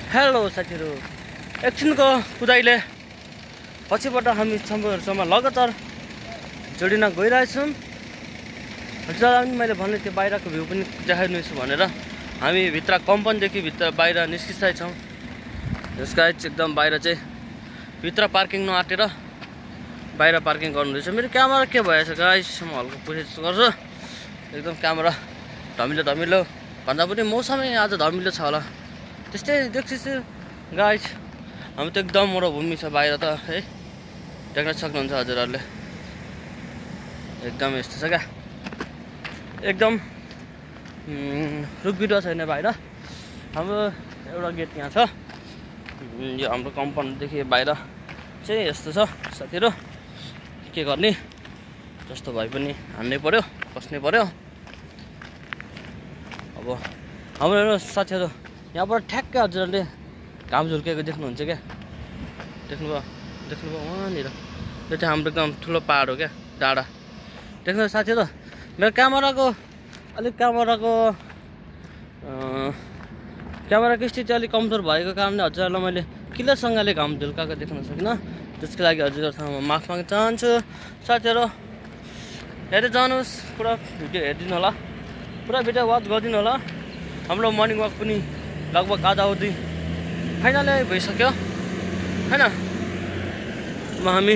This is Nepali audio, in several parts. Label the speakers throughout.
Speaker 1: हेलो साथीहरु, एकछिनको कुदाइले पछिबाट हामी सम्म लगातार जोडिन गइरहेछौँ। हजुरलाई पनि मैले भने त्यो बाहिरको भ्यू पनि देखाइदिन्छु भनेर हामी भित्र कम्पनीदेखि भित्र बाहिर निस्किसकेछौँ। यस गाइज एकदम बाहिर चाहिँ भित्र पार्किङ नआटेर बाहिर पार्किङ गर्नुहुँदैछ। मेरो क्यामेरा के भएछ गाइज, म हल्का कोसिस गर्छु। एकदम क्यामेरा धमिलो भन्दा पनि मौसमै आज धमिलो छ होला, त्यस्तै देख्छु गाइज। हामी त एकदम मरुभूमि छ बाहिर त है, देख्न सक्नुहुन्छ हजुरहरूले। एकदम यस्तो छ क्या, एकदम रुख बिरुवा छैन बाहिर। हाम्रो एउटा गेट यहाँ छ, यो हाम्रो कम्पाउन्डदेखि बाहिर चाहिँ यस्तो छ साथीहरु। के गर्ने, जस्तो भए पनि हान्नै पर्यो, बस्नै पर्यो। अब हाम्रो साथीहरु यहाँबाट ठ्याक्कै हजुरहरूले घाम झुल्केको देख्नुहुन्छ क्या, देख्नुभयो वहाँनिर। यो चाहिँ हाम्रो एकदम ठुलो पहाड हो क्या, डाँडा देख्नु साथीहरु। मेरो क्यामेराको स्थिति अलिक कमजोर भएको कारणले हजुरहरूलाई मैले क्लियरसँगले घाम झुल्काएको देख्न सकिनँ। त्यसको लागि हजुरहरूसँग माफ माग्न चाहन्छु। साथीहरु हेर्दै जानुहोस्, पुरा भिडियो हेरिदिनु होला, पुरा भिडियो वाच गरिदिनु होला। हाम्रो मर्निङ वाक पनि लगभग आधा-आधी फाइनलै भइसक्यो हैन। हामी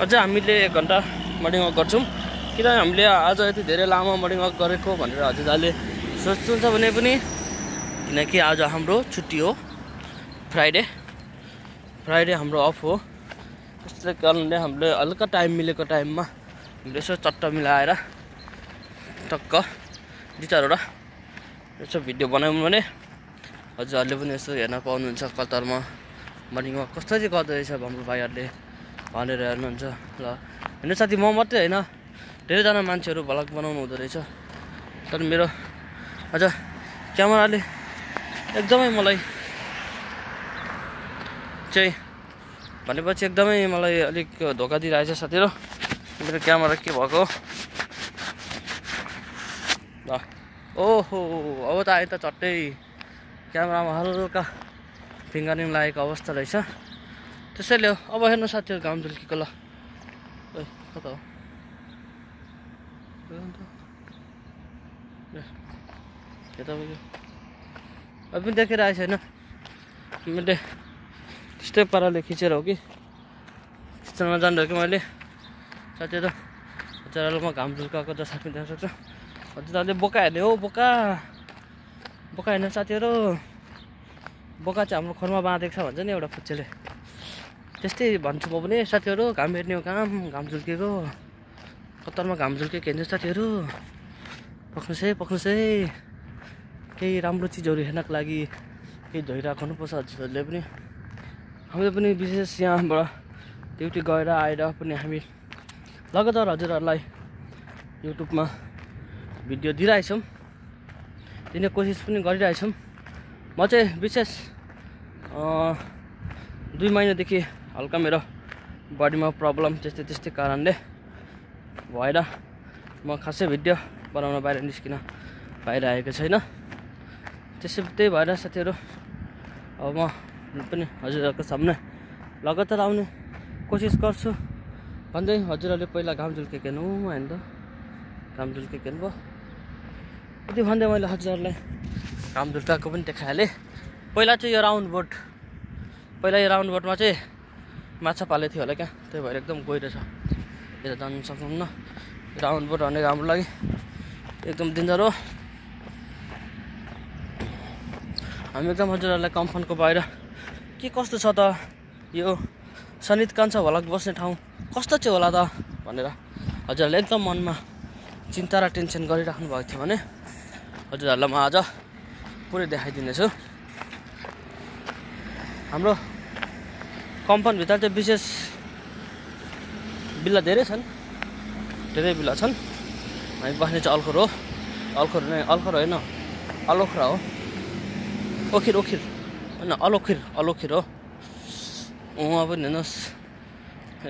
Speaker 1: हामीले 1 घन्टा मर्निङ वाक गर्छौँ। किन हामीले आज यति धेरै लामो मर्निङ वाक गरेको भनेर हजुरहरूले सोच्नुहुन्छ भने पनि, किनकि आज हाम्रो छुट्टी हो, फ्राइडे हाम्रो अफ हो। त्यसै कारणले हामीले हल्का टाइम मिलेको टाइममा हामीले यसो चट्ट मिलाएर टक्क 2-4वटा यसो भिडियो बनायौँ भने हजुरहरूले पनि यसो हेर्न पाउनुहुन्छ। कतारमा मर्निङ वाक कसरी गर्दो रहेछ हाम्रो भाइहरूले भनेर हेर्नुहुन्छ ल। होइन साथी, म मात्रै होइन, धेरैजना मान्छेहरू भ्लग बनाउनु हुँदो रहेछ। तर मेरो अझ क्यामेराले एकदमै मलाई चाहिँ भनेपछि एकदमै मलाई अलिक धोका दिइरहेछ साथीहरु। मेरो क्यामेरा के भएको ल, ओहो अब त आयो त चट्टै क्यामेरामा हल्का फिङ्गरिङ लागेको अवस्था रहेछ। त्यसैले अब हेर्नु साथीहरु घाम झुल्केको ल। कता हो अब पनि देखिरहेको छैन। मैले त्यस्तै पाराले खिचेर हो कि खिच्न नजान्दा कि मैले साथीहरु। हजुरहरूलाई म घाम झुल्काएको जसरी पनि देख्न सक्छु। हजुरहरूले बोका हेर्ने हो, बोका हेर्ने साथीहरु। बोका चाहिँ हाम्रो खोरमा बाँधेको छ भन्छ नि एउटा फुच्चेले, त्यस्तै भन्छु म पनि साथीहरु। घाम हेर्ने हो, घाम झुल्केको कतारमा घाम झुल्केको हेर्ने साथीहरु। पक्नुस् है केही राम्रो चिजहरू हेर्नको लागि केही धोइरहेको हुनुपर्छ हजुरहरूले पनि। हामीले पनि विशेष यहाँबाट ड्युटी गएर आएर पनि हामी लगातार हजुरहरूलाई युट्युबमा भिडियो दिइरहेछौँ, दिने कोसिस पनि गरिरहेछौँ। म चाहिँ विशेष 2 महिनादेखि हल्का मेरो बडीमा प्रब्लम त्यस्तै कारणले भएर म खासै भिडियो बनाउन बाहिर निस्किन पाइरहेको छैन। त्यही भएर साथीहरु अब म पनि हजुरहरूको सामने लगातार आउने कोसिस गर्छु। भन्दै हजुरहरूले पहिला घाम झुल्केको हेर्नु होइन त, घाम झुल्केको हेर्नु भयो यति भन्दै मैले हजुरहरूलाई घाम झुल्काएको पनि देखाइहालेँ। पहिला चाहिँ यो राउन्ड बोटमा चाहिँ माछा पालेको थियो होला क्या, त्यही भएर एकदम गहिरो छ, यता जानु सक्नुहुन्न। राउन्ड बोट भनेको हाम्रो लागि एकदम डेन्जर हो। हामी एकदम हजुरहरूलाई कम्पाउन्डको बाहिर के कस्तो छ त, यो सनित कान्छा भ्लग बस्ने ठाउँ कस्तो चाहिँ होला त भनेर हजुरहरूले एकदम मनमा चिन्ता र टेन्सन गरिराख्नु भएको थियो भने हजुरहरूलाई म आज पुरै देखाइदिनेछु। हाम्रो कम्पाउन्डभित्र चाहिँ विशेष बिल्ला धेरै बिल्ला छन्। हामी बस्ने चाहिँ अल्खर होइन, अलोखरा हो, ओखिर होइन, अलोखिर हो। उहाँ पनि हेर्नुहोस्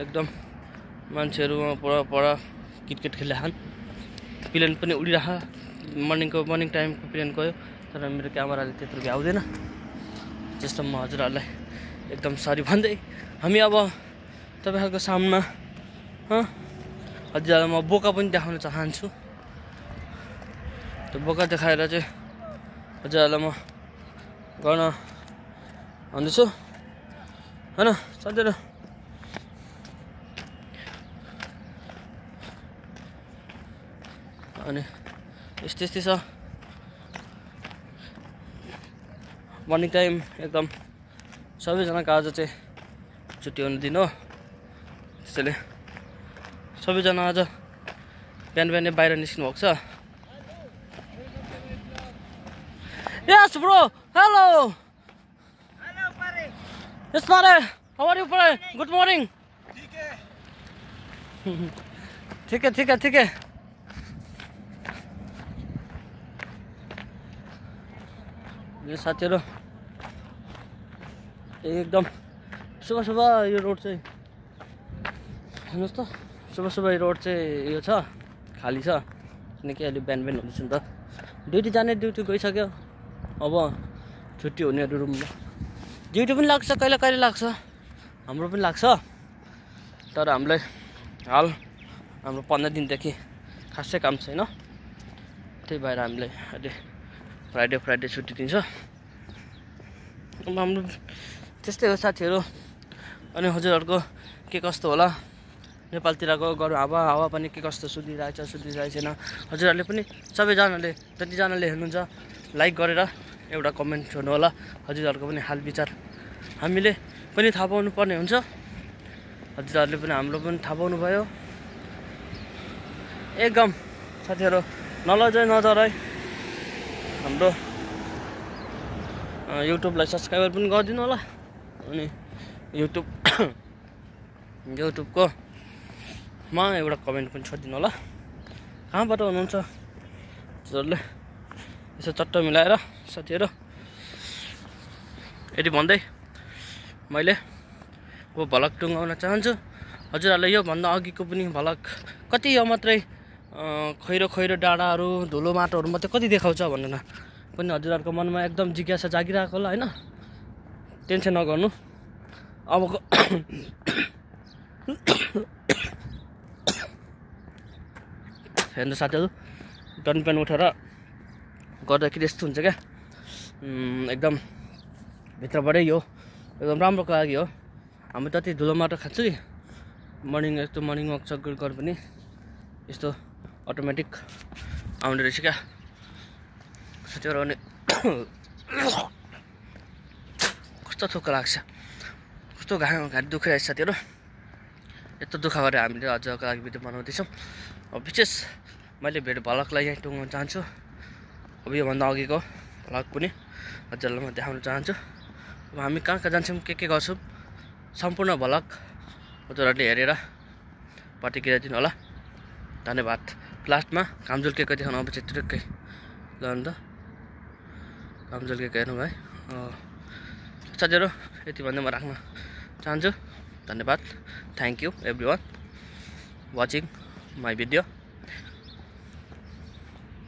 Speaker 1: एकदम मान्छेहरू पुरा क्रिकेट खेलिरहेछन्। प्लेन पनि उडिरह, मर्निङ टाइमको प्लेन गयो, तर मेरो क्यामेराले त्यत्रो भ्याउँदैन। जस्तो म हजुरहरूलाई एकदम सरी भन्दै हामी अब तपाईँहरूको सामना हजुरहरूलाई म बोका पनि देखाउन चाहन्छु। त्यो बोका देखाएर चाहिँ हजुरहरूलाई म गर्न भन्दैछु होइन साथीहरू। अनि यस्तै छ मर्निङ टाइम एकदम सबैजनाको आज चाहिँ छुट्टी हुने दिन हो। त्यसैले सबैजना आज बिहान बिहानै बाहिर निस्किनु भएको छ। Yes bro, hello.
Speaker 2: Hello Pare.
Speaker 1: Yes Pare, how are you Pare? Good morning. ठीक है। यो साथीहरू एकदम सुबह यो रोड चाहिँ हेर्नुहोस् त सुबह यो रोड चाहिँ यो छ खाली छ किनकि अहिले बिहान हुँदैछ नि त। ड्युटी जाने ड्युटी गइसक्यो अब छुट्टी हुनेहरू रुममा ड्युटी पनि लाग्छ कहिले कहिले लाग्छ हाम्रो पनि लाग्छ। तर हामीलाई हाल हाम्रो 15 दिनदेखि खासै काम छैन त्यही भएर हामीलाई अहिले फ्राइडे छुट्टी दिन्छ। अब हाम्रो त्यस्तै हो साथीहरू। अनि हजुरहरूको के कस्तो होला नेपालतिरको गरौँ हावा पनि के कस्तो सुधिरहेछ छैन हजुरहरूले पनि सबैजनाले जतिजनाले हेर्नुहुन्छ लाइक गरेर एउटा कमेन्ट छोड्नु होला। हजुरहरूको पनि हाल विचार हामीले पनि थाहा पाउनु पर्ने हुन्छ हजुरहरूले पनि हाम्रो पनि थाहा पाउनु भयो। एकदम साथीहरू नडराई हाम्रो युट्युबलाई सब्सक्राइबर पनि गरिदिनु होला। अनि युट्युबको मा एउटा कमेन्ट पनि छोडिदिनु होला कहाँबाट हुनुहुन्छ हजुरहरूले यसो चट्ट मिलाएर साथीहरू। यति भन्दै मैले अब भ्लग टुङ्गाउन चाहन्छु हजुरहरूलाई। योभन्दा अघिको पनि भ्लग कति यो मात्रै खैरो डाँडाहरू धुलो माटोहरू मात्रै कति देखाउँछ भनेर पनि हजुरहरूको मनमा एकदम जिज्ञासा जागिरहेको होला होइन। टेन्सन नगर्नु अबको हेर्नु साथीहरू टर्न पेन उठेर गर्दाखेरि यस्तो हुन्छ क्या एकदम भित्रबाटै यो एकदम राम्रोको लागि हो। हामी जति धुलो माटो खान्छु नि मर्निङ वक गरेर पनि यस्तो अटोमेटिक आउने रहेछ क्या साथीहरू। अनि कस्तो थुक्क लाग्छ कस्तो घाँटी दुखिरहेछ साथीहरू। यत्रो दुःख गरेर हामीले अझको लागि भिडियो बनाउँदैछौँ। अब विशेष मैले भ्लगलाई यहीँ टुङ्गाउन चाहन्छु। अब योभन्दा अघिको भ्लग पनि हजुरलाई म देखाउन चाहन्छु। अब हामी कहाँ जान्छौँ के गर्छौँ सम्पूर्ण भ्लग हजुरहरूले हेरेर प्रतिक्रिया दिनु होला। धन्यवाद। लास्टमा काम झुल्केको देखाउनु अब चाहिँ टुक्कै ल अन्त काम झुल्केको हेर्नु भाइ साथीहरू। यति भन्दै म राख्न चाहन्छु। धन्यवाद। Thank you every one watching my video.